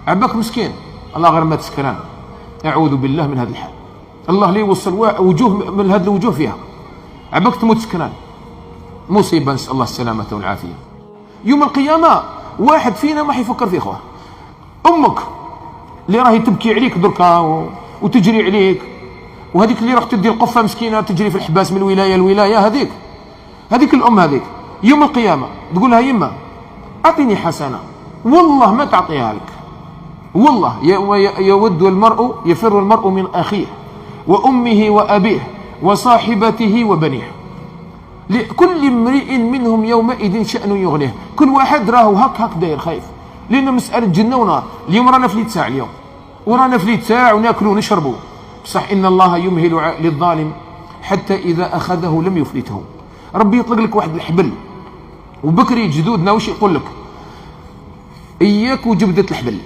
عباك مسكين الله غير ما تسكران. اعوذ بالله من هذا الحال. الله لي يوصل وجوه من هذه الوجوه فيها عباك تموت سكران. مصيبه، نسال الله السلامه والعافيه. يوم القيامه واحد فينا ما حيفكر في اخوه. امك اللي راهي تبكي عليك دركا وتجري عليك، وهذيك اللي راح تدي القفه مسكينه تجري في الحباس من الولايه للولايه، هذيك الام هذيك يوم القيامه تقول لها يما اعطيني حسنه، والله ما تعطيها لك. والله يود المرء يفر المرء من اخيه وامه وابيه وصاحبته وبنيه، لكل امرئ منهم يومئذ شأن يغنيه. كل واحد راهو هك داير خايف، لان مساله جنه ونار. اليوم رانا في ليت ساعه، اليوم ورانا في ليت ساعه وناكلوا ونشربوا، بصح ان الله يمهل للظالم حتى اذا اخذه لم يفلته. ربي يطلق لك واحد الحبل، وبكري جدودنا وش يقول لك؟ اياك وجبده الحبل،